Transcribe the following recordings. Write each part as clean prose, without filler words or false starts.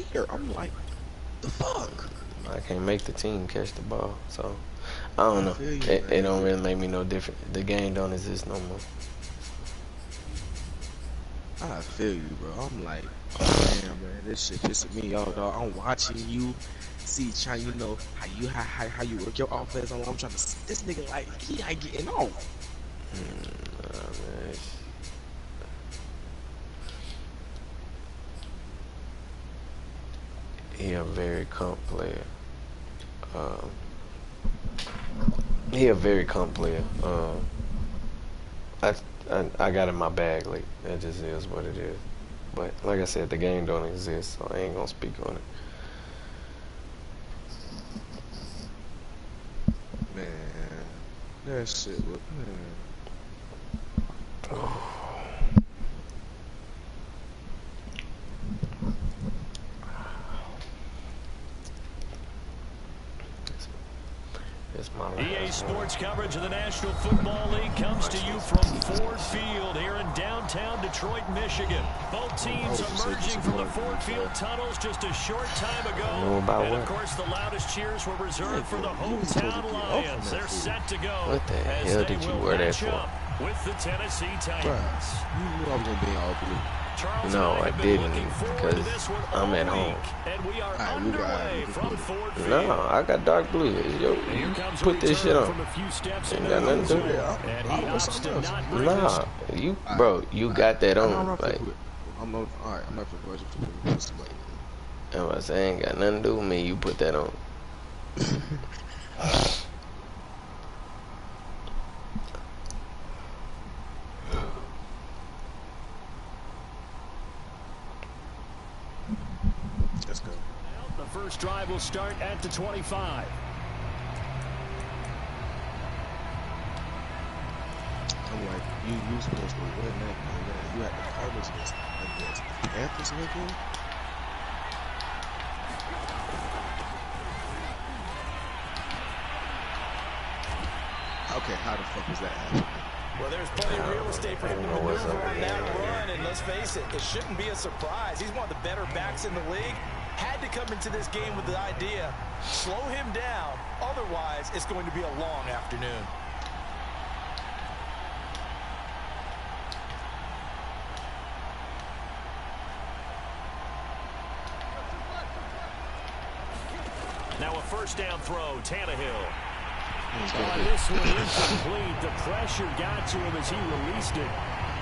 there. I'm like, the fuck? I can't make the team catch the ball, so I don't know. It don't really make me no different. The game don't exist no more. I feel you, bro. I'm like, oh damn, man, this shit pissing me off, dog. I'm watching you, trying, you know, how you work your offense. I'm trying to see this nigga like he ain't getting off. Man, he a very comp player. He a very comp player. I got in my bag. Like that just is what it is. But like I said, the game don't exist, so I ain't gonna speak on it. Man, that shit look, man. EA Sports coverage of the National Football League comes to you from Ford Field here in downtown Detroit, Michigan. Both teams emerging from the Ford Field tunnels just a short time ago. And, of course, the loudest cheers were reserved for the hometown Lions. They're set to go. What the hell did you wear that for? With the Tennessee Titans. You knew I was going to be all blue. No, I didn't, because I'm at home. And we are underway from Ford Field. No, I got dark blue. Yo, you put this shit on. Ain't got nothing to do with it. Nah, you, bro, you got that on. Like, I'm not for question. I was saying, ain't got nothing to do with me. You put that on. Let's go. The first drive will start at the 25. I'm like, you supposed to win that, man. You had the Cardinals against the Panthers, nigga. Okay, how the fuck was that happening? Well, there's plenty of real estate for him to maneuver on that run, and let's face it, it shouldn't be a surprise. He's one of the better backs in the league. Had to come into this game with the idea, slow him down, otherwise it's going to be a long afternoon. Now a first down throw, Tannehill. This one incomplete. The pressure got to him as he released it.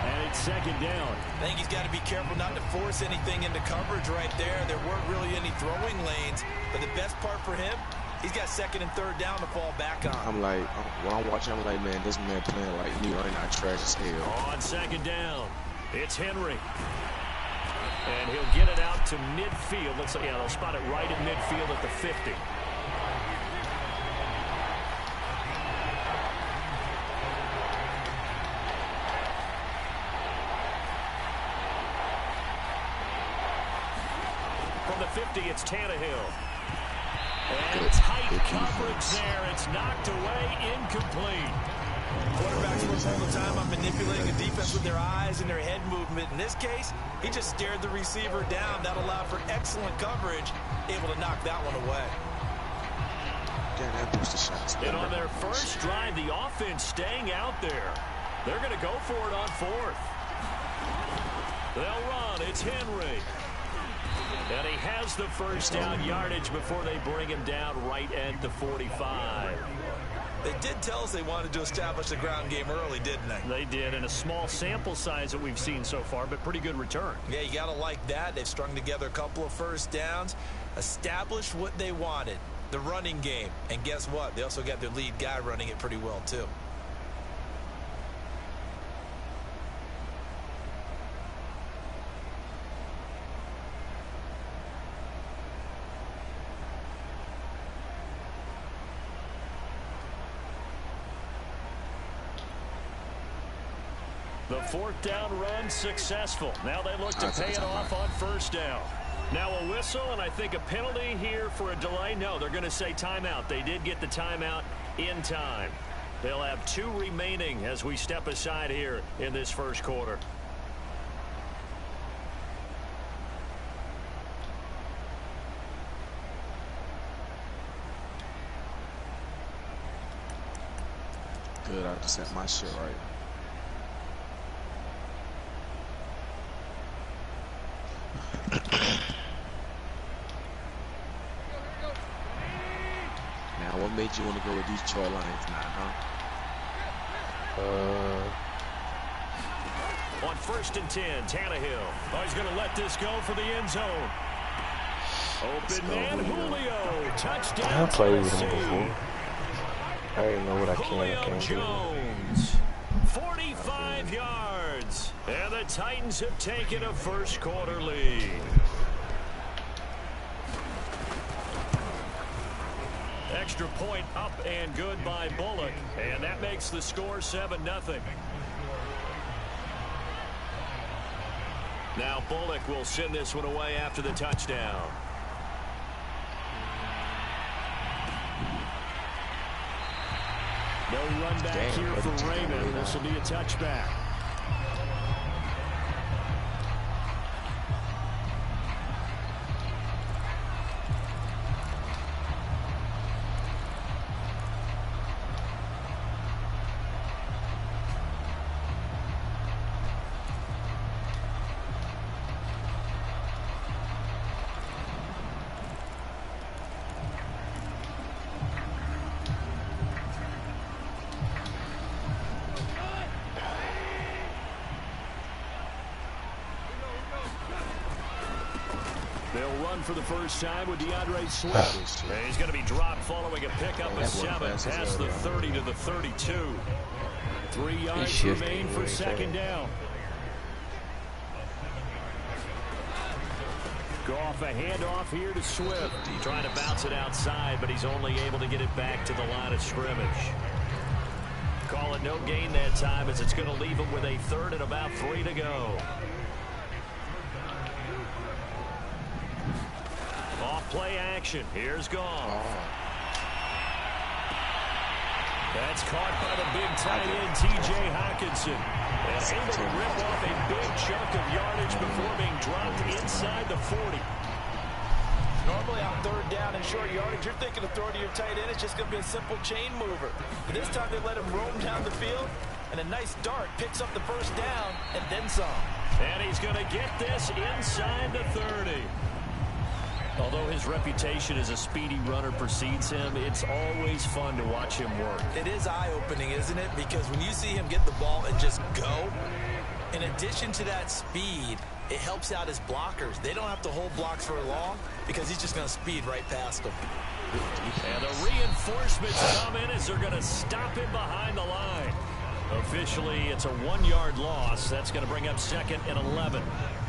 And it's second down. I think he's got to be careful not to force anything into coverage right there. There weren't really any throwing lanes. But the best part for him, he's got second and third down to fall back on. I'm like, when I'm watching, I'm like, man, this man playing like me right now, trash as hell. On second down, it's Henry. And he'll get it out to midfield. Looks like, yeah, they'll spot it right at midfield at the 50. From the 50, it's Tannehill. And tight coverage there. It's knocked away, incomplete. Quarterbacks work all the time on manipulating a defense with their eyes and their head movement. In this case, he just stared the receiver down. That allowed for excellent coverage, able to knock that one away. And on their first drive, the offense staying out there. They're going to go for it on fourth. They'll run. It's Henry. And he has the first down yardage before they bring him down right at the 45. They did tell us they wanted to establish the ground game early, didn't they? They did, and a small sample size that we've seen so far, but pretty good return. Yeah, you got to like that. They've strung together a couple of first downs, established what they wanted, the running game. And guess what? They also got their lead guy running it pretty well, too. The fourth down run successful. Now they look to pay it off on first down. Now a whistle and I think a penalty here for a delay. No, they're going to say timeout. They did get the timeout in time. They'll have 2 remaining as we step aside here in this first quarter. good. I just set my shit right. Now, what made you want to go with these Detroit Lions now, huh? On 1st and 10, Tannehill. Oh, he's going to let this go for the end zone. Open man, Julio. Touchdown. I played with him before. I already know what I can and can't do. Jones, 45 yards. And the Titans have taken a first-quarter lead. Extra point up and good by Bullock. And that makes the score 7-0. Now Bullock will send this one away after the touchdown. No run back here for Raymond. This will be a touchback. They'll run for the first time with DeAndre Swift. And he's going to be dropped following a pickup of 7 past the 30 to the 32. 3 yards remain for second down. Goff a handoff here to Swift. Trying to bounce it outside, but he's only able to get it back to the line of scrimmage. Call it no gain that time as it's going to leave him with a 3rd and about 3 to go. Play action. Here's Goff. That's caught by the big tight end, T.J. Hockenson. And able to rip off a big chunk of yardage before being dropped inside the 40. Normally on 3rd down and short yardage, you're thinking of throwing to your tight end. It's just going to be a simple chain mover. But this time they let him roam down the field, and a nice dart picks up the first down and then some. And he's going to get this inside the 30. Although his reputation as a speedy runner precedes him, it's always fun to watch him work. It is eye-opening, isn't it? Because when you see him get the ball and just go, in addition to that speed, it helps out his blockers. They don't have to hold blocks for long because he's just going to speed right past them. And the reinforcements come in as they're going to stop him behind the line. Officially, it's a 1-yard loss. That's going to bring up 2nd and 11.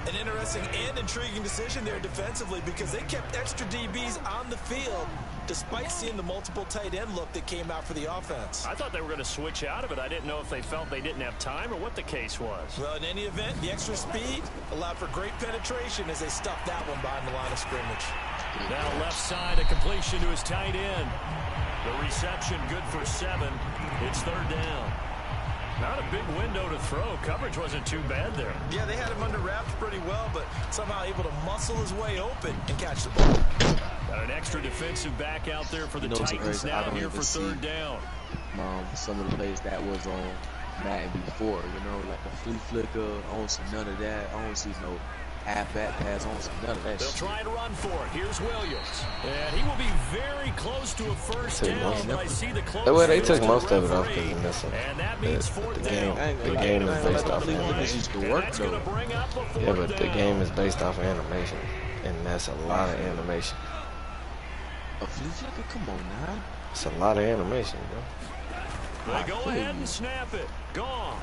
An interesting and intriguing decision there defensively because they kept extra DBs on the field despite seeing the multiple tight end look that came out for the offense. I thought they were going to switch out of it. I didn't know if they felt they didn't have time or what the case was. Well, in any event, the extra speed allowed for great penetration as they stuffed that one behind the line of scrimmage. Now left side, a completion to his tight end. The reception good for 7. It's 3rd down. Not a big window to throw. Coverage wasn't too bad there. Yeah, they had him under wraps pretty well, but somehow able to muscle his way open and catch the ball. Got an extra defensive back out there for the Titans now here for 3rd down. Some of the plays that was on Madden before, like the flea flicker. I don't see none of that. I don't see no half-back pass. I don't see none of that. They'll try and run for it. Here's Williams. And he will be very close to a first down, but I see the close. Well, they took most of it off because of missing. And that means 4th down. The game is based off animation. Yeah, but the game is based off of animation, and that's a lot of animation. A flea flicker? Come on now. It's a lot of animation, bro. They go ahead and snap it. Gone.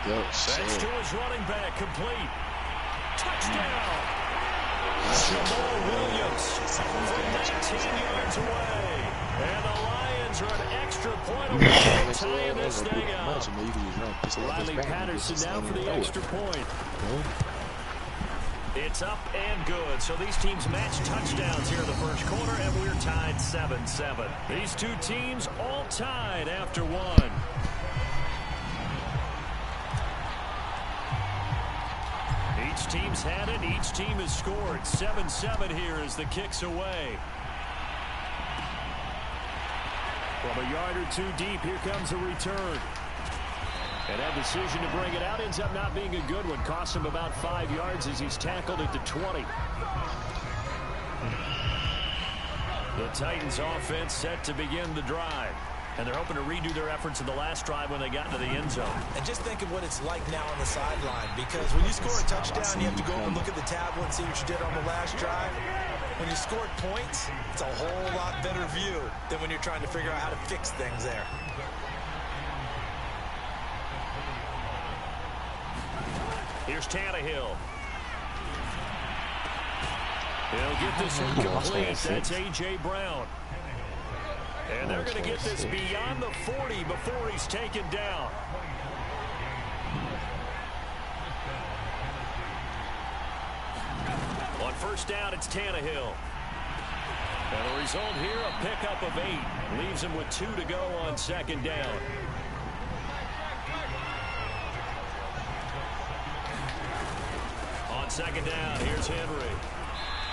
Thanks to his running back, complete. Touchdown! Jamal Williams from 19 yards away. And the Lions are an extra point away, tying this thing up. Riley Patterson now for the extra point. It's up and good. So these teams match touchdowns here in the first quarter, and we're tied 7-7. These two teams all tied after 1. Each team's had it. Each team has scored. 7-7 here as the kick's away. From a yard or two deep, here comes a return. And that decision to bring it out ends up not being a good one. Costs him about 5 yards as he's tackled at the 20. The Titans offense set to begin the drive. And they're hoping to redo their efforts in the last drive when they got into the end zone. And just think of what it's like now on the sideline. Because when you score a touchdown, you have to go and look at the tablet and see what you did on the last drive. When you scored points, it's a whole lot better view than when you're trying to figure out how to fix things there. Here's Tannehill. He'll get this one complete. That's A.J. Brown. And they're going to get this beyond the 40 before he's taken down. On first down, it's Tannehill. And the result here, a pickup of 8. Leaves him with 2 to go on second down. On second down, here's Henry.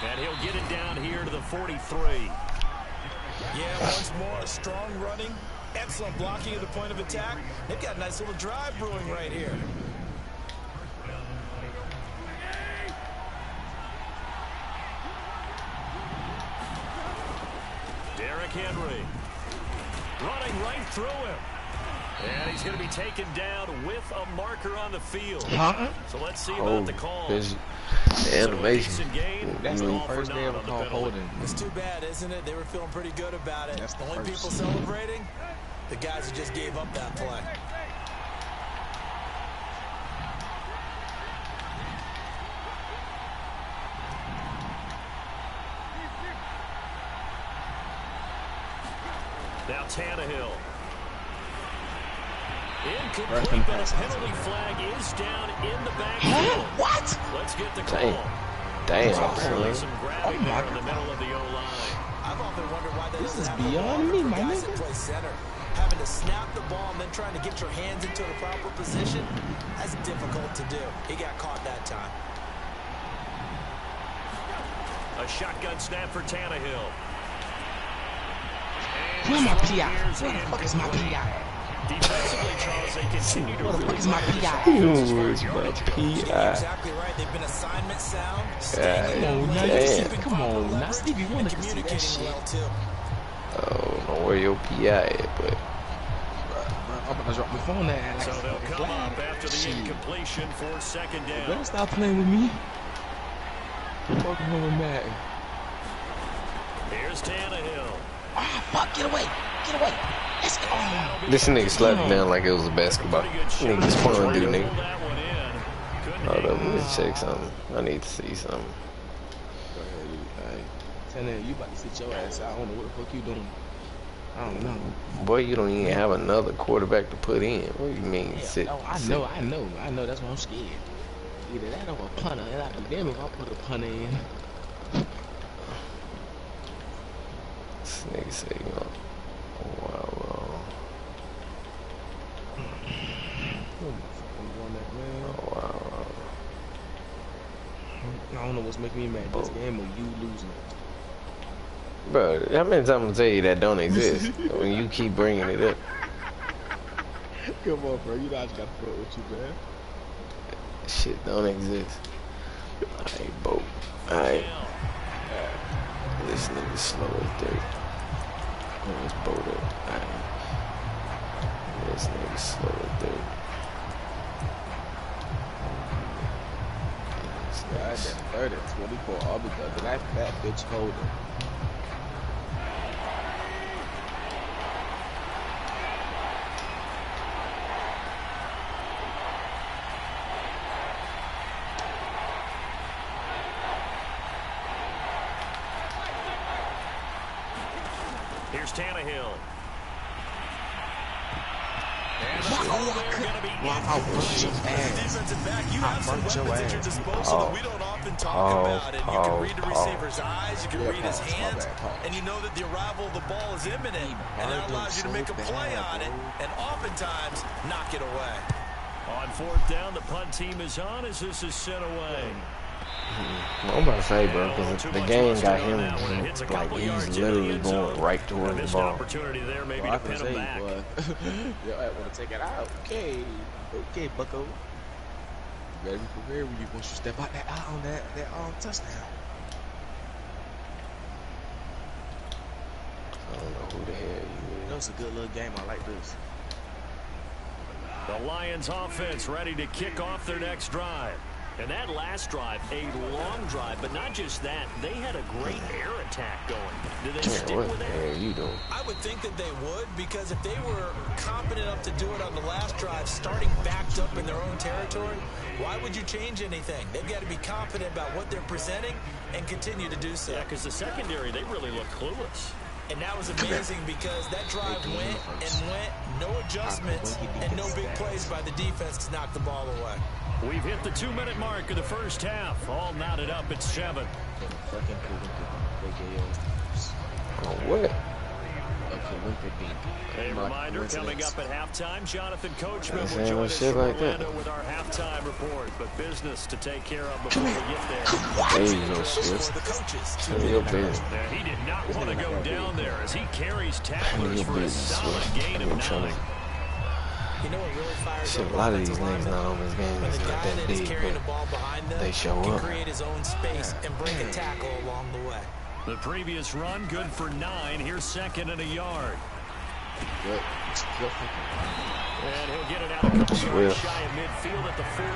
And he'll get it down here to the 43. Yeah, once more, strong running, excellent blocking at the point of attack. They've got a nice little drive brewing right here. Derrick Henry running right through him. And he's going to be taken down with a marker on the field. So let's see about the call. The animation. That's the first day ever called holding. It's too bad, isn't it? They were feeling pretty good about it. That's the only first. people celebrating, the guys who just gave up that play. Now Tannehill. Incomplete, but a penalty flag is down in the backfield. What? Let's get the call. Damn. Some grabbing there in the middle of the O-line. I've often wondered why that This is doesn't happen beyond me, for my guys nigga. that play center. Having to snap the ball and then trying to get your hands into the proper position, that's difficult to do. He got caught that time. A shotgun snap for Tannehill. Where's my PI? Where the fuck is my PI? Defensively, Charles, they continue to Where the fuck is my PI? Where's my You're PI? exactly right. They've been assignment sound. Come on, now Stevie Wonder can see that shit. Well, too. I don't know where your PI at, but I'm gonna drop my phone there. So they'll come up after the incompletion for second down. Better stop playing with me. Fucking with Matt. Here's Tannehill. Ah, fuck! Get away! Get away! Let's go! this nigga slapped it down like it was a basketball. Nigga just fun, dude, nigga. That one in. Hold up, let me check something. I need to see something. Go ahead, Tannehill, you about to sit your ass out. I don't know what the fuck you doing. I don't know. Boy, you don't even have another quarterback to put in. What do you mean, Yeah, sit? no, I know. That's why I'm scared. Either that or a punter. And I damn if I put a punter in. This nigga say, you know, wow. I don't know what's making me mad. This game or you losing. Bro, how many times I'm gonna tell you that don't exist when you keep bringing it up? Come on, bro. You know I just gotta fuck with you, man. Shit don't exist. Alright, Bo. Alright. This nigga slow as dirt. Let's boat up. Alright. This nigga slow as dirt. God, that 30, 24, all because of that fat bitch holding. Here's Tannehill. I'll burnt your ass. I'll burnt your ass. That we don't often talk about it. You can read the receiver's eyes, you can read his hands, and you know that the arrival of the ball is imminent, and that allows you to make a play on it, and oftentimes knock it away. On fourth down, the punt team is on as this is sent away. I'm about to say, bro, because the game got him like he's literally going right towards the ball. Well, I can say, boy, you want to take it out? Okay, Bucko. You better be prepared when you once you step out that on that touchdown. I don't know who the hell you is. It's a good little game. I like this. The Lions offense ready to kick off their next drive. And that last drive, a long drive, but not just that, they had a great air attack going. Did they stick with that? What you doing? I would think that they would, because if they were confident enough to do it on the last drive, starting backed up in their own territory, why would you change anything? They've got to be confident about what they're presenting and continue to do so. Yeah, because the secondary, they really look clueless. And that was amazing because that drive went and went, no adjustments, and no big plays by the defense to knock the ball away. We've hit the 2-minute mark of the first half. All knotted up at 7. Oh, what? A reminder coming up at halftime. Jonathan Coachman will Saying join no us shit from like that. Orlando with our halftime report. But business to take care of before we get there. There you go, Swiss. Tell me your business. Yeah, he did not want to go down there as he carries tacklers for a solid gain of 9. You know what really fires Shit, up a lot of these offensive niggas not on this game when is the not guy that that is big, carrying the but ball behind them they show can up. create his own space and break a tackle along the way. The previous run, good for 9. Here's 2nd and a yard. Good. And he'll get it out a couple yards shy of midfield at the 48.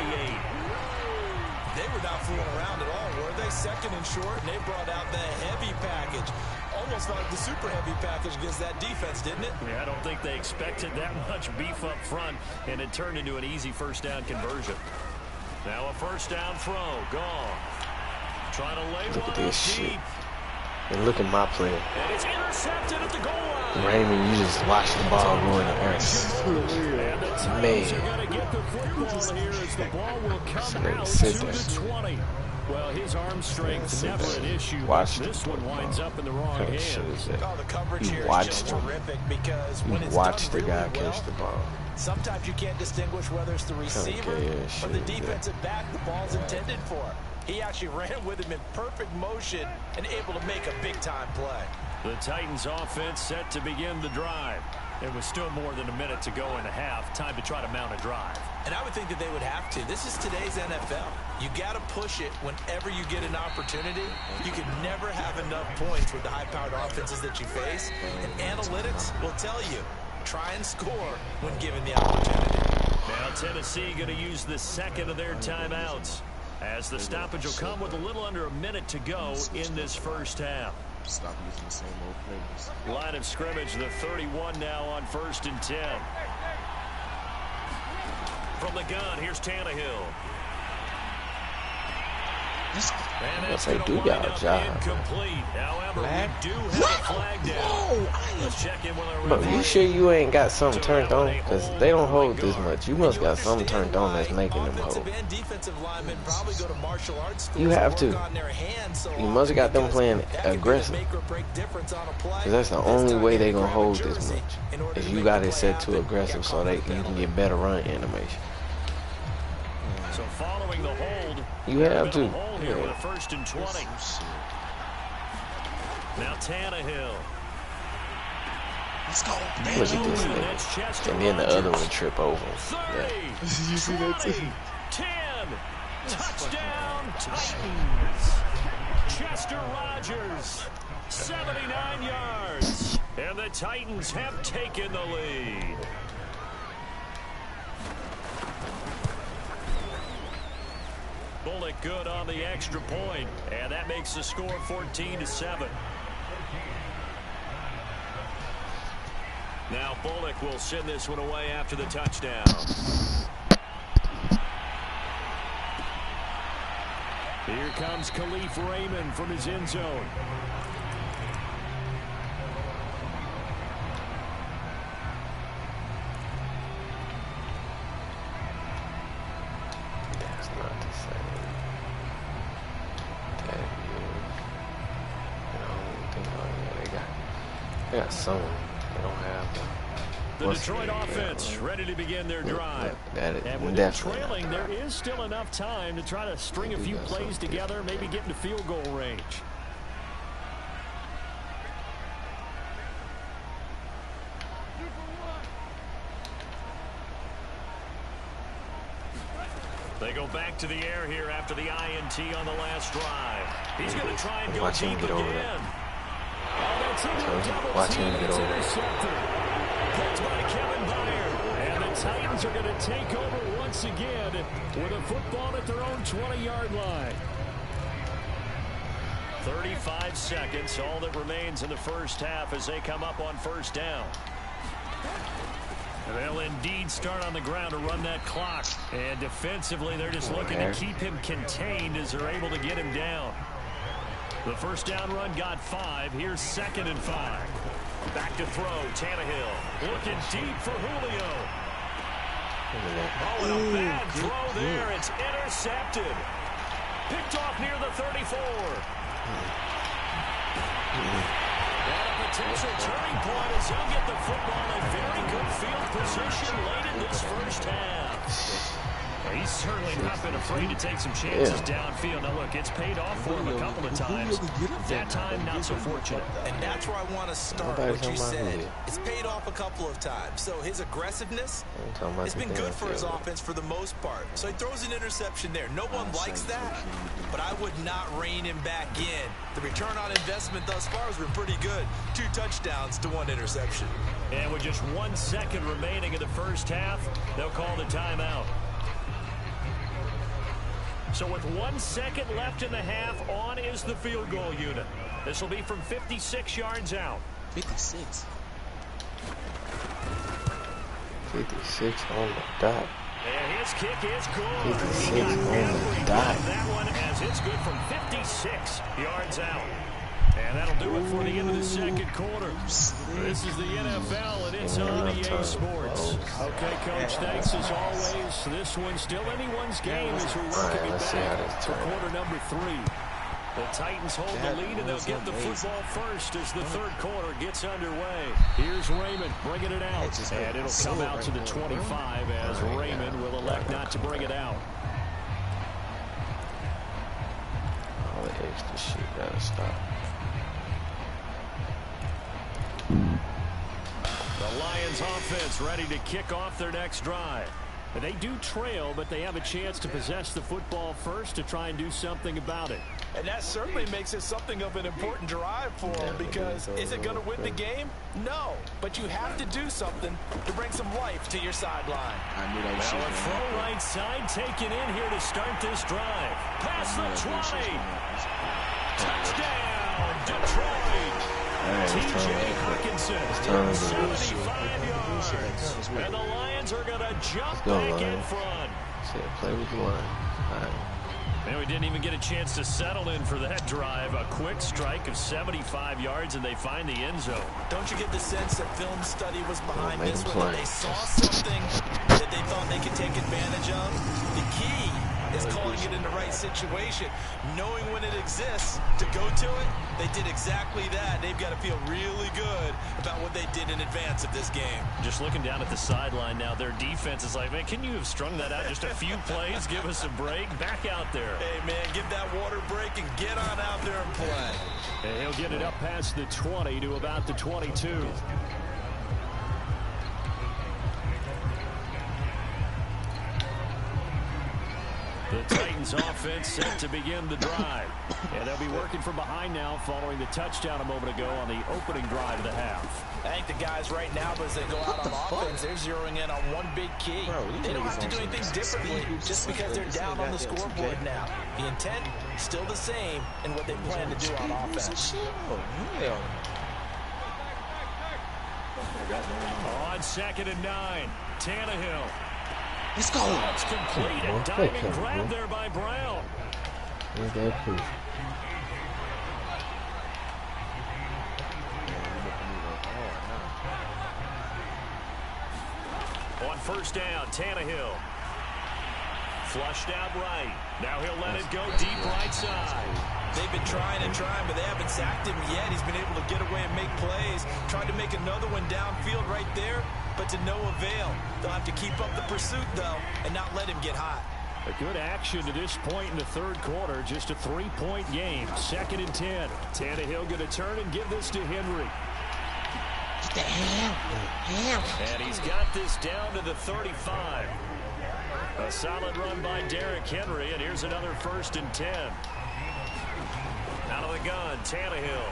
They were not fooling around at all, were they? 2nd and short, and they brought out the heavy package. Almost like the super heavy package against that defense, didn't it? Yeah, I don't think they expected that much beef up front, and it turned into an easy first down conversion. Now a first down throw. Gone. Trying to lay Look one at this up shit. deep. And look at my play. And it's intercepted at the goal line. Raymond, you just watch the ball go in the air. And the Titans are going to get the football here as the ball will come out to the 20. Well, his arm strength never an issue. This one winds up in the wrong hands. Oh, the coverage here is just terrific because when it's watch the done guy really catch well, the ball. sometimes you can't distinguish whether it's the receiver or the defensive back the ball's intended for. He actually ran with him in perfect motion and able to make a big-time play. The Titans offense set to begin the drive. It was still more than a minute to go in the half. Time to try to mount a drive. And I would think that they would have to. This is today's NFL. You got to push it whenever you get an opportunity. You can never have enough points with the high-powered offenses that you face. And analytics will tell you, try and score when given the opportunity. Now Tennessee going to use the 2nd of their timeouts, as the stoppage will come with a little under a minute to go in this first half. Stop using the same old plays. Line of scrimmage, the 31 now on 1st and 10. From the gun, here's Tannehill. And it's going to wind up incomplete. However, we do have a flag down. Let's check in with our Bro, you sure you ain't got something turned on? Because they don't hold this much. You must got something turned on that's making them hold. You have to. You must have got them playing aggressive. Because that's the only way they going to hold this much. Is you got it set to aggressive so you can get better run animation. So following the hold, you have to. Here with a 1st and 20. Now Tannehill. Let's go. Look at this thing. And then the other one trip over. 30, yeah. You see that too? 10. Touchdown Titans. Chester Rogers. 79 yards. And the Titans have taken the lead. Bullock good on the extra point, and that makes the score 14-7. Now Bullock will send this one away after the touchdown. Here comes Khalif Raymond from his end zone. They got some. They don't have them. The Detroit offense ready to begin their drive. And with them trailing, there is still enough time to try to string a few plays together, maybe get into field goal range. They go back to the air here after the INT on the last drive. He's going to try and go deep again. Watch him get over there. Picked by Kevin Byard. And the Titans are going to take over once again with a football at their own 20-yard line. 35 seconds, all that remains in the first half as they come up on first down. They'll indeed start on the ground to run that clock. And defensively, they're just looking to keep him contained as they're able to get him down. The first down run got 5. Here's 2nd and 5. Back to throw. Tannehill looking deep for Julio. Oh, and a bad throw there. It's intercepted. Picked off near the 34. And a potential turning point as he'll get the football in very good field position late in this first half. He's certainly not been afraid to take some chances downfield. Now, look, it's paid off for him a couple of times. That time, not so fortunate. And that's where I want to start what you said. It's paid off a couple of times. So his aggressiveness has been good for his offense for the most part. So he throws an interception there. No one likes that, but I would not rein him back in. The return on investment thus far has been pretty good. 2 touchdowns to 1 interception. And with just 1 second remaining in the first half, they'll call the timeout. So with 1 second left in the half, on is the field goal unit. This will be from 56 yards out. 56. 56 on the dot. And his kick is good. 56 on the dot. That one as it's good from 56 yards out. And that'll do it for the end of the second quarter. This is the NFL, and it's on EA Sports. Okay, Coach, thanks as always. This one's still anyone's game as we're working it back to quarter number 3. The Titans hold the lead, and they'll get the football first as the third quarter gets underway. Here's Raymond bringing it out, and it'll come out to the 25 as Raymond will elect not to bring it out. All the extra shit gotta stop. The Lions offense ready to kick off their next drive. They do trail, but they have a chance to possess the football first to try and do something about it. And that certainly makes it something of an important drive for them, because is it going to win the game? No, but you have to do something to bring some life to your sideline. I knew that was a throw right side taken in here to start this drive. Past the 20. Touchdown, Detroit. T.J. Hawkinson, 75 yards. And the Lions are going to jump back in front. Play with the line. And we didn't even get a chance to settle in for that drive. A quick strike of 75 yards, and they find the end zone. Don't you get the sense that film study was behind this one? They saw something that they thought they could take advantage of. The key is calling it in the right situation, knowing when it exists to go to it. They did exactly that. They've got to feel really good about what they did in advance of this game. Just looking down at the sideline now, their defense is like, man, can you have strung that out just a few plays? Give us a break. Back out there. Hey, man, give that water break and get on out there and play. And he'll get it up past the 20 to about the 22. The Titans offense set to begin the drive. And they'll be working from behind now following the touchdown a moment ago on the opening drive of the half. I think the guys right now, as they go out on offense, they're zeroing in on one big key. They don't have to do anything differently just because they're down on the scoreboard now. The intent, still the same in what they plan to do on offense. On 2nd and 9, Tannehill. Let's go. It's complete. A diving grab there by Brown. On first down, Tannehill. Flushed out right. Now he'll let it go deep right side. They've been trying and trying, but they haven't sacked him yet. He's been able to get away and make plays. Tried to make another one downfield right there, but to no avail. They'll have to keep up the pursuit, though, and not let him get hot. A good action to this point in the third quarter. Just a 3-point game. 2nd and 10. Tannehill going to turn and give this to Henry. And he's got this down to the 35. A solid run by Derrick Henry, and here's another 1st and 10. Out of the gun, Tannehill.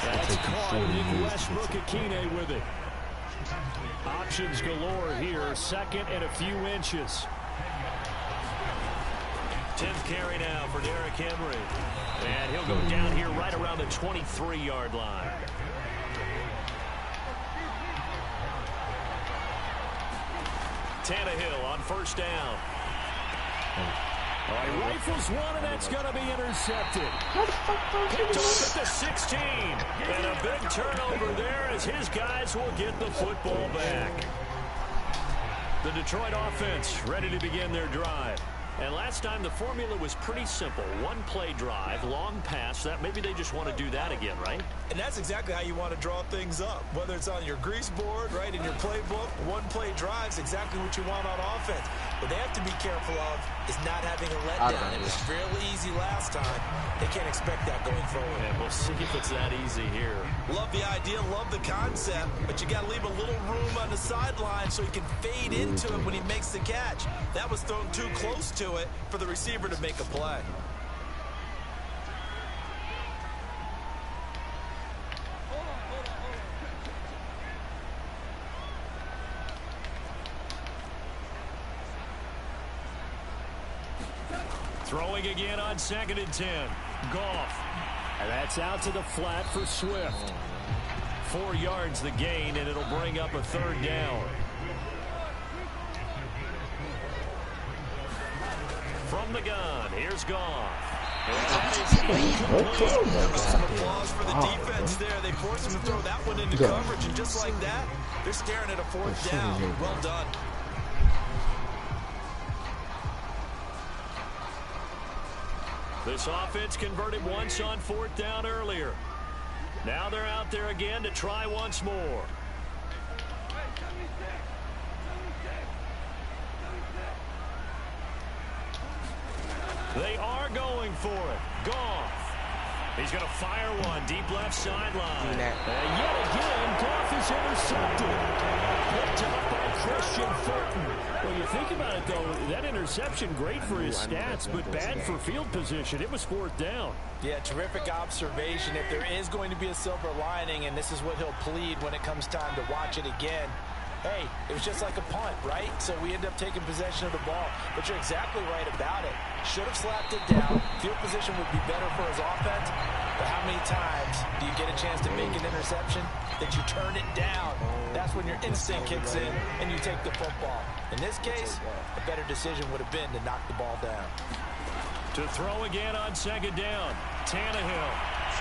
That's caught. Nick Westbrook-Akine with it. Options galore here. 2nd and a few inches. 10th carry now for Derrick Henry. And he'll go down here right around the 23-yard line. Tannehill on 1st down. He rifles one, and that's going to be intercepted. Picked off at the 16. And a big turnover there as his guys will get the football back. The Detroit offense ready to begin their drive. And last time the formula was pretty simple. 1-play drive, long pass. That maybe they just want to do that again, right? And that's exactly how you want to draw things up. Whether it's on your grease board, right, in your playbook, 1-play drive is exactly what you want on offense. What they have to be careful of is not having a letdown. It was fairly easy last time. They can't expect that going forward. And we'll see if it's that easy here. Love the idea, love the concept, but you got to leave a little room on the sideline so he can fade into it when he makes the catch. That was thrown too close to it for the receiver to make a play. Throwing again on 2nd and 10. Goff. And that's out to the flat for Swift. 4 yards the gain, and it'll bring up a 3rd down. From the gun, here's Goff. Some applause for the defense there. They forced him to throw that one into coverage, and just like that, they're staring at a 4th down. Well done. This offense converted once on 4th down earlier. Now they're out there again to try once more. They are going for it. Goff. He's going to fire one deep left sideline. And yet again, Goff is intercepted. Picked up by Christian Fulton. Well, you think about it, though, that interception, great for his stats, but bad for field position. It was 4th down. Yeah, terrific observation. If there is going to be a silver lining, and this is what he'll plead when it comes time to watch it again, hey, it was just like a punt, right? So we end up taking possession of the ball. But you're exactly right about it. Should have slapped it down. Field position would be better for his offense. But how many times do you get a chance to make an interception that you turn it down? That's when your instinct kicks in and you take the football. In this case, a better decision would have been to knock the ball down. To throw again on 2nd down. Tannehill.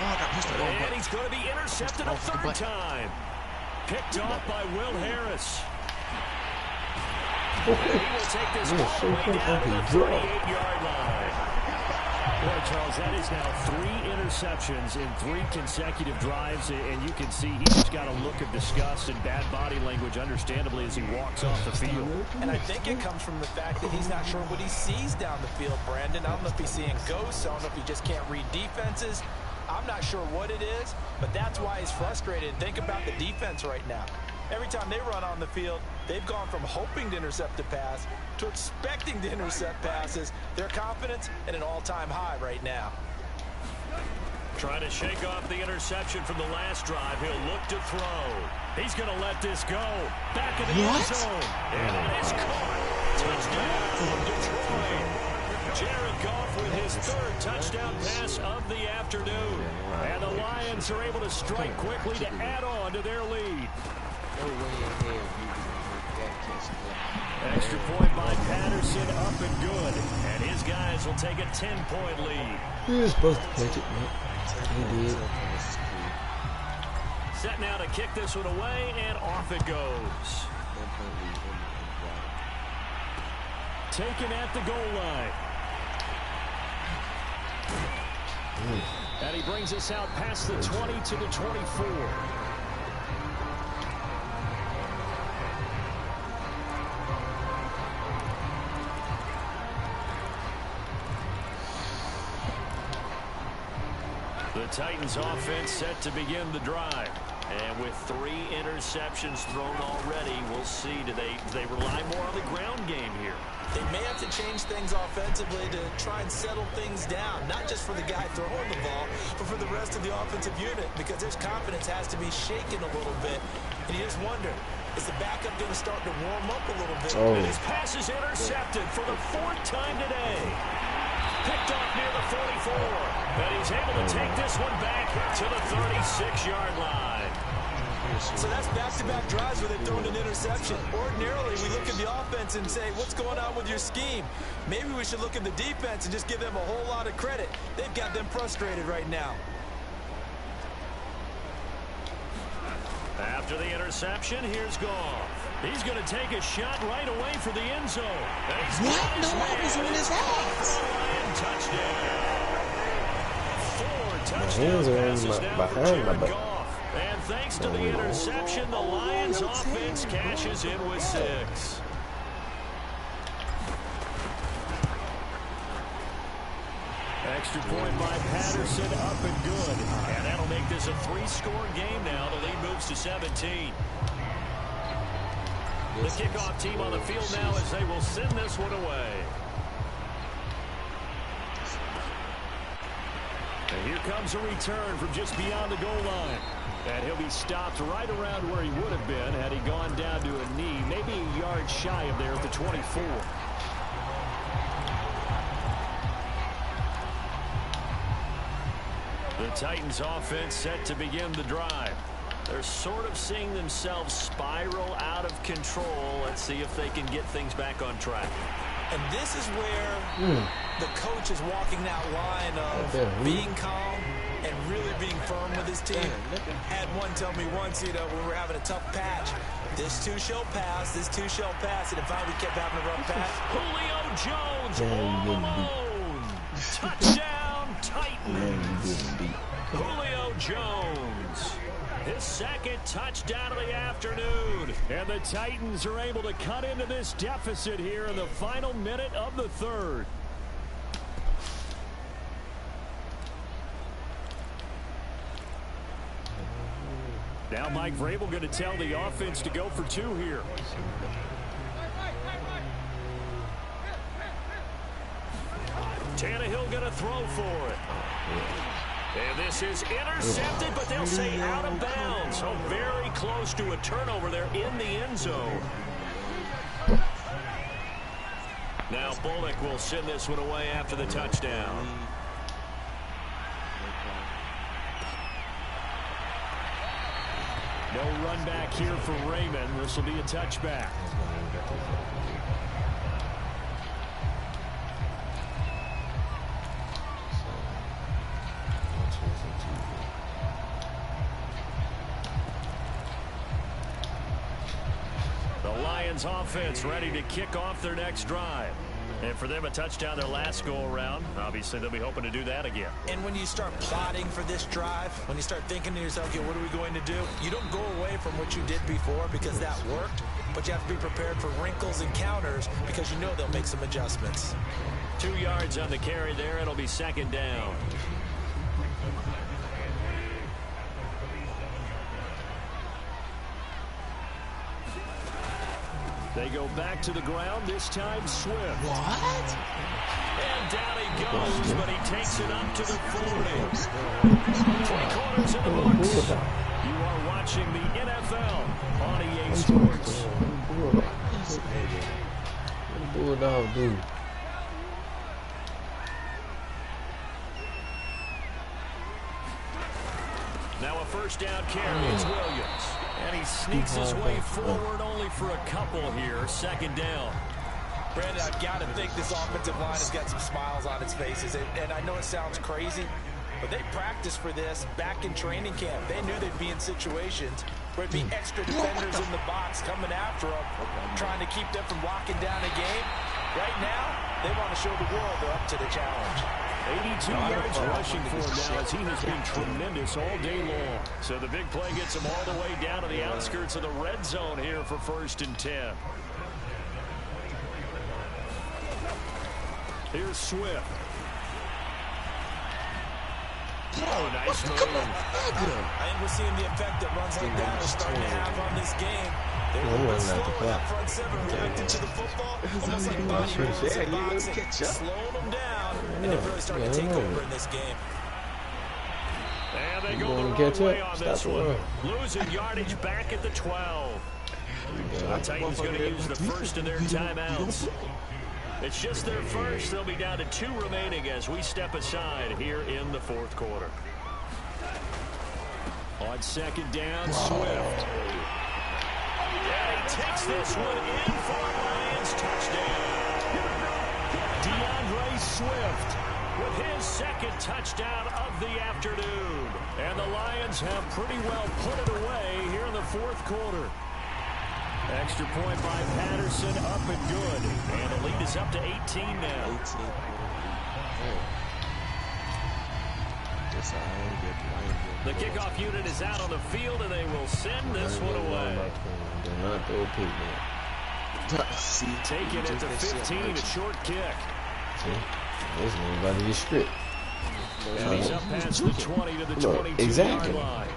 And he's going to be intercepted a 3rd time. Picked off by Will Harris. And he will take this all the way down to the 38-yard line. Boy, Charles, that is now 3 interceptions in 3 consecutive drives, and you can see he just got a look of disgust and bad body language, understandably, as he walks off the field. And I think it comes from the fact that he's not sure what he sees down the field, Brandon. I don't know if he's seeing ghosts. I don't know if he just can't read defenses. I'm not sure what it is, but that's why he's frustrated. Think about the defense right now. Every time they run on the field, they've gone from hoping to intercept a pass to expecting to intercept passes. Their confidence at an all-time high right now. Trying to shake off the interception from the last drive. He'll look to throw. He's going to let this go. Back in the end zone. And it is caught. Touchdown, Detroit. Jared Goff with his 3rd touchdown pass of the afternoon. And the Lions are able to strike quickly to add on to their lead. Extra point by Patterson, up and good. And his guys will take a 10-point lead. He was supposed to catch it, man. He did. Set now to kick this one away, and off it goes. Taken at the goal line. And he brings us out past the 20 to the 24. The Titans offense set to begin the drive. And with 3 interceptions thrown already, we'll see. Do they rely more on the ground game here? They may have to change things offensively to try and settle things down, not just for the guy throwing the ball, but for the rest of the offensive unit, because their confidence has to be shaken a little bit. And you just wonder, is the backup going to start to warm up a little bit? Oh. And his pass is intercepted for the 4th time today. Picked off near the 44. And he's able to take this one back to the 36-yard line. So that's back-to-back drives where they've thrown an interception. Ordinarily, we look at the offense and say, what's going on with your scheme? Maybe we should look at the defense and just give them a whole lot of credit. They've got them frustrated right now. After the interception, here's Goff. He's going to take a shot right away for the end zone. What? No, I was on his ass. Touchdown. 4 touchdown passes now for Jared Goff. And thanks to the interception, the Lions offense cashes in with 6. Extra point by Patterson, up and good. And that'll make this a 3-score game now. The lead moves to 17. The kickoff team on the field now as they will send this one away. And here comes a return from just beyond the goal line. And he'll be stopped right around where he would have been had he gone down to a knee, maybe a yard shy of there at the 24. The Titans offense set to begin the drive. They're sort of seeing themselves spiral out of control. Let's see if they can get things back on track. And this is where the coach is walking that line of being calm and really being firm with his team. Had one tell me once, you know, when we were having a tough patch, this too shall pass, this too shall pass, and if finally kept having a rough patch. Julio Jones all alone. Touchdown, Titans. Julio Jones. His 2nd touchdown of the afternoon. And the Titans are able to cut into this deficit here in the final minute of the 3rd. Now Mike Vrabel going to tell the offense to go for 2 here. Tannehill going to throw for it. And this is intercepted, but they'll say out of bounds. So very close to a turnover there in the end zone. Now Bullock will send this one away after the touchdown. No run back here for Raymond. This will be a touchback. The Lions offense ready to kick off their next drive. And for them, a touchdown their last go-around. Obviously, they'll be hoping to do that again. And when you start plotting for this drive, when you start thinking to yourself, okay, what are we going to do? You don't go away from what you did before because that worked, but you have to be prepared for wrinkles and counters because you know they'll make some adjustments. 2 yards on the carry there. It'll be 2nd down. They go back to the ground, this time Swift. What? And down he goes, but he takes it up to the 40. 3 quarters in the books. You are watching the NFL on EA Sports. What a bulldog do? Now a 1st down carry. It's Williams. And he sneaks his way forward only for a couple here. 2nd down. Brandon, I've got to think this offensive line has got some smiles on its faces. And I know it sounds crazy, but they practiced for this back in training camp. They knew they'd be in situations where it'd be extra defenders in the box coming after them, trying to keep them from locking down a game. Right now, they want to show the world they're up to the challenge. 82 yards rushing for him now as he has been tremendous all day long. So the big play gets him all the way down to the outskirts of the red zone here for 1st and 10. Here's Swift. Oh, nice move. I think we're seeing the effect that runs like that are starting to have on this game. They're a little bit slow in that front seven reacting to the football. Almost like bodybuilders in boxing. Slowing them down, and they're really starting to take over in this game. And they go the wrong way on this one. Losing yardage back at the 12. The Titans going to use the first of their timeouts. It's just their first. They'll be down to 2 remaining as we step aside here in the 4th quarter. On 2nd down, Swift. And he takes this one in for a Lions touchdown. DeAndre Swift with his 2nd touchdown of the afternoon. And the Lions have pretty well put it away here in the 4th quarter. Extra point by Patterson, up and good. And the lead is up to 18 now. 18. The kickoff unit is out on the field, and they will send this one away. Do not throw a pick back. Taking it to 15, a short kick. See? This nigga about to get stripped. And he's up past the 20 to the 22-yard line.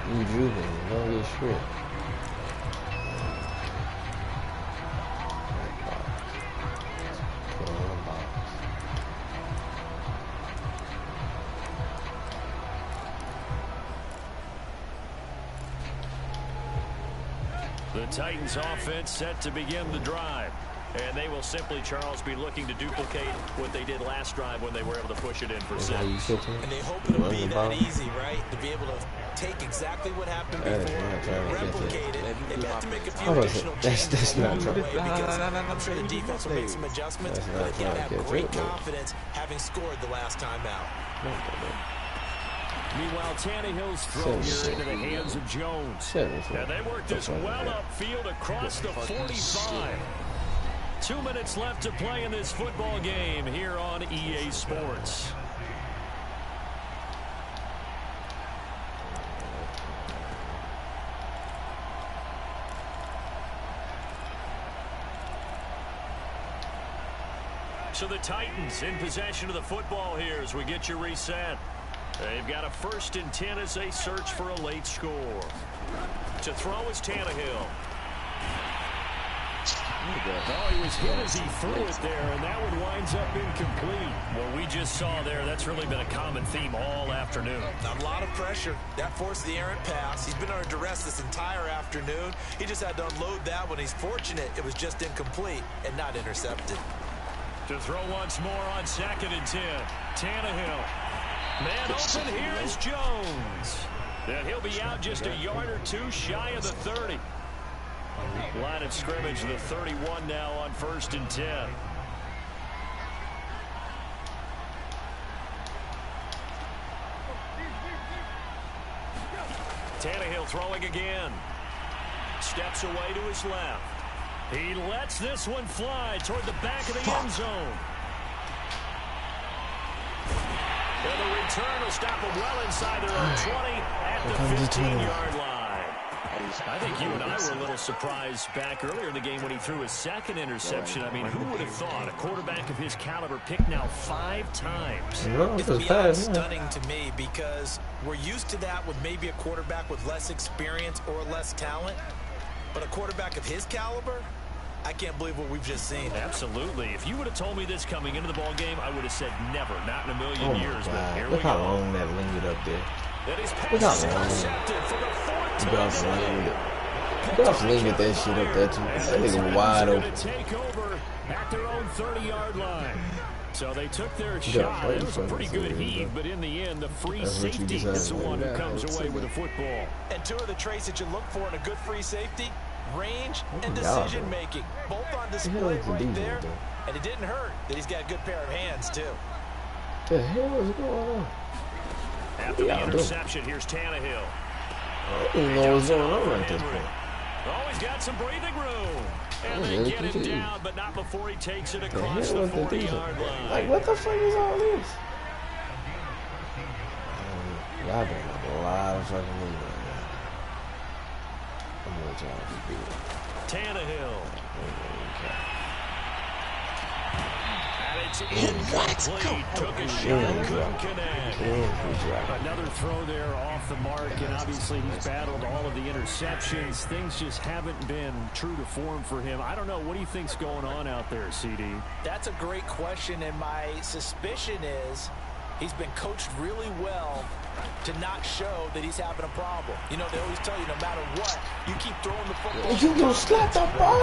You drew him. Don't get stripped. The Titans offense set to begin the drive. And they will simply, Charles, be looking to duplicate what they did last drive when they were able to push it in for 6. And they hope it'll be that easy, right? To be able to take exactly what happened before, replicate it. They've got to make a few additional changes that's not true. Because I'm sure the defense will make some adjustments, but they have great confidence having scored the last time out. Meanwhile, Tannehill's throw here into the hands of Jones. And they work this well upfield across the 45. 2 minutes left to play in this football game here on EA Sports. So the Titans in possession of the football here as we get you reset. They've got a 1st and 10 as they search for a late score. To throw is Tannehill. Oh, he was hit as he threw it there, and that one winds up incomplete. What we just saw there, that's really been a common theme all afternoon. A lot of pressure. That forced the errant pass. He's been under duress this entire afternoon. He just had to unload that one. He's fortunate it was just incomplete and not intercepted. To throw once more on 2nd and 10. Tannehill. Man open, here is Jones. And he'll be out just a yard or 2 shy of the 30. Line of scrimmage, the 31 now on 1st and 10. Tannehill throwing again. Steps away to his left. He lets this one fly toward the back of the end zone. And the return will stop them well inside their own 20 at the 15-yard line. I think you and I were a little surprised back earlier in the game when he threw his 2nd interception. I mean, who would have thought a quarterback of his caliber picked now 5 times? It's beyond stunning to me because we're used to that with maybe a quarterback with less experience or less talent. But a quarterback of his caliber, I can't believe what we've just seen. Absolutely. If you would have told me this coming into the ball game, I would have said never, not in a million years. But here Look we how go. long that lingered up there. Look how Goff lingered that shit up there too. That nigga wide open. Take over at their own 30-yard line. So they took their shot. It was a pretty good heave, but in the end, the free safety is the one who comes away with the football. And 2 of the traits that you look for in a good free safety, range and decision-making. Both on display right there. And it didn't hurt that he's got a good pair of hands, too. The hell is going on? After the interception, here's Tannehill. I don't even know what's going on at this point. Oh, he's got some breathing room. And they get him down, but not before he takes it across the 40-yard line. Like, what the fuck is all this? Y'all doing a lot of fucking money right now. I'm gonna let y'all be good. Tannehill. And it's incomplete. Took a shot, couldn't connect. Another throw there off the mark, and obviously he's battled all of the interceptions. Things just haven't been true to form for him. I don't know. What do you think's going on out there, CD? That's a great question, and my suspicion is he's been coached really well to not show that he's having a problem. You know, they always tell you no matter what, you keep throwing the football. You gonna slap the ball,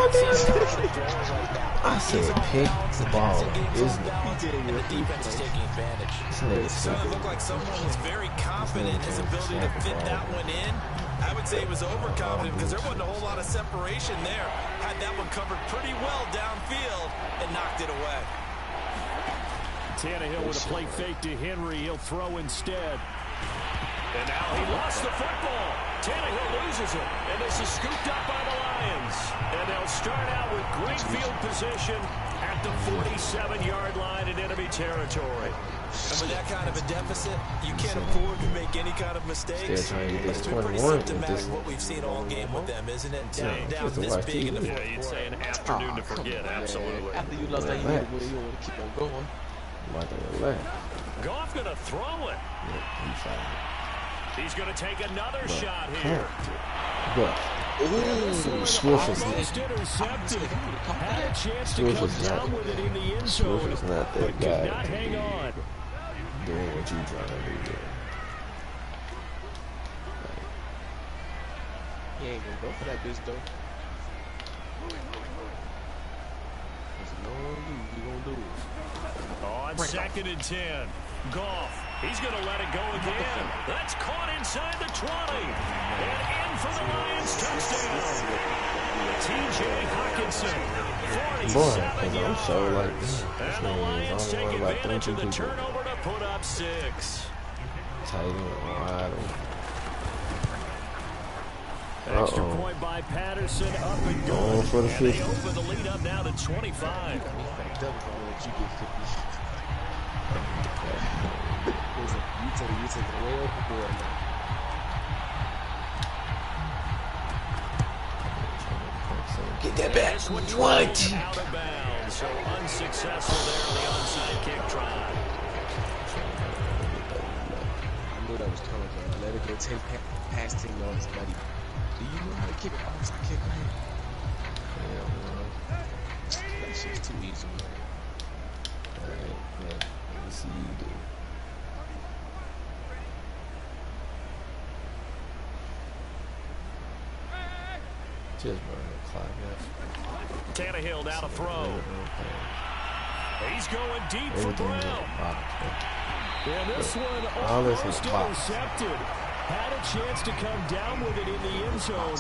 I said pick the ball. And the defense is taking advantage. It certainly looked like someone was very confident in his ability to fit that one in. I would say he was overconfident because there wasn't a whole lot of separation there. Had that one covered pretty well downfield and knocked it away. Tannehill with a play fake to Henry. He'll throw instead. And now he lost the football. Tannehill loses it. And this is scooped up by the Lions. And they'll start out with great field position at the 47-yard line in enemy territory. And with that kind of a deficit, you can't afford to make any kind of mistakes. It's been pretty symptomatic of what we've seen all game with them, isn't it? Down this big in the fourth quarter. You'd say an afternoon to forget. Absolutely. After you lost that, you want to keep on going. Goff going to throw it. He's going to take another shot here. Swift is almost intercepted. Had a chance to come down with it in the end zone, Swift is not that but guy. could not hang on. Doing what you trying to do. He ain't gonna go for that bitch though. There's no you gonna do it. On second and 10, Goff. He's going to let it go again. That's caught inside the 20. And in for the Lions touchdown. T.J. Hawkinson, 47 yards. I'm so like this. And the Lions take advantage of the turnover to put up 6. Tight end, wide open. Extra point by Patterson, up and going. For the 50. They open the lead up now to 25. You take it way overboard now. Get that back. What? Out of bounds, so unsuccessful there on the onside kick try. I knew that was coming, bro. Let it go 10 past 10 yards, buddy. Do you know how to kick an onside kick, man? Hell no. That shit's too easy, man. Alright, man. Let me see you do. Just burn the clock out. Tannehill down a throw. He's going deep for Brown. And this one almost intercepted. Had a chance to come down with it in the end zone,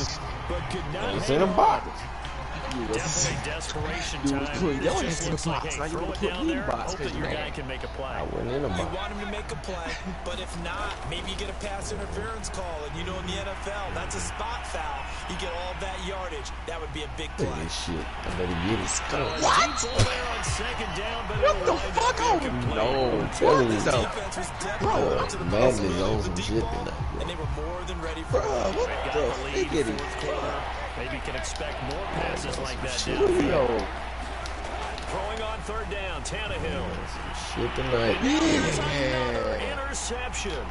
but could not. It's in a box. Definitely desperation time. That Just looks like, hey, throw it down there, hope that your guy can make a play. I went in a box. You want him to make a play, but if not, maybe you get a pass interference call. And you know in the NFL, that's a spot foul. You get all that yardage. That would be a big play. This shit. I better get it. What? On second down, but what the fuck? No, I'm telling you. Defense was definitely up to the Madden is on some shit tonight. and they were more than ready for it. What the? They get it. Maybe can expect more passes like that Yo. downfield. Throwing on third down, Tannehill. Shit tonight. Another interception.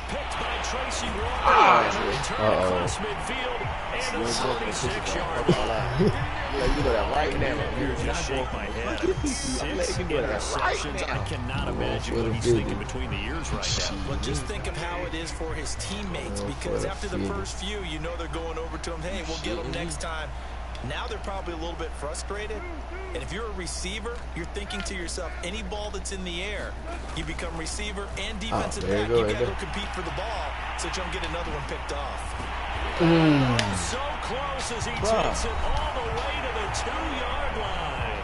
Picked by Tracy Walker. Return across midfield and a 46-yard line. You know that right now. You're just shake my head. 6 interceptions. I cannot imagine what he's thinking between the ears right now. But just think of how it is for his teammates, because after the first few, you know they're going over to him, hey, we'll get him next time. Now they're probably a little bit frustrated. And if you're a receiver, you're thinking to yourself, any ball that's in the air, you become receiver and defensive back. You got to go compete for the ball so you don't get another one picked off. So close as he takes it all the way to the 2-yard line.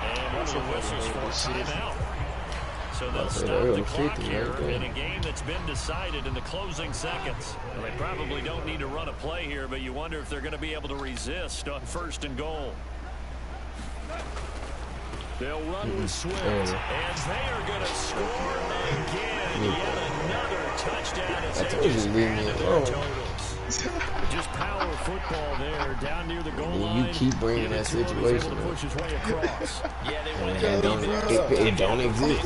And one of the whistles for a timeout. So they'll stop the clock here in a game that's been decided in the closing seconds. Well, they probably don't need to run a play here, but you wonder if they're going to be able to resist on 1st and goal. They'll run with Swift, and they are going to score again. Yet another touchdown as they just added their totals. Just power football there down near the goal line. You keep bringing that situation. To push his way across. It don't exist.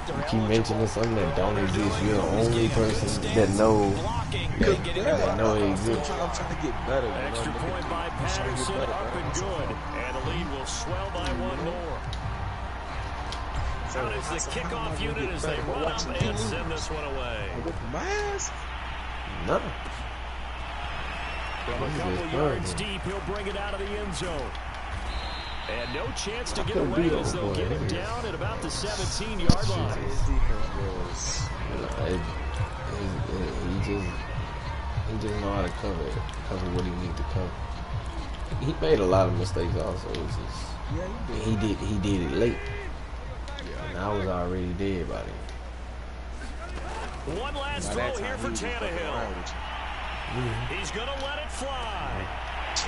You keep mentioning something that don't exist. You're the only person that know it exists. I'm trying to get better. Extra point by Patterson, up and good. And the lead will swell by 1 more. Out is the kickoff unit as they run up and send this one away. My ass? No. From a couple yards deep, he'll bring it out of the end zone. And no chance to get away as they'll get him down at about the 17-yard line. He just know how to cover what he needs to cover. He made a lot of mistakes also. It's just, he did it late. And I was already dead by then. One last throw here for Tannehill. He's going to let it fly.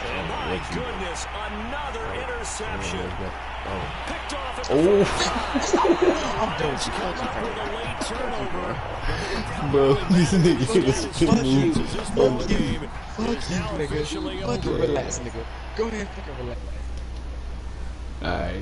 And my goodness, another interception. Picked off at the Bro, this nigga is this ball game is now officially over. Relax, nigga. Go ahead, fucking relax. Alright.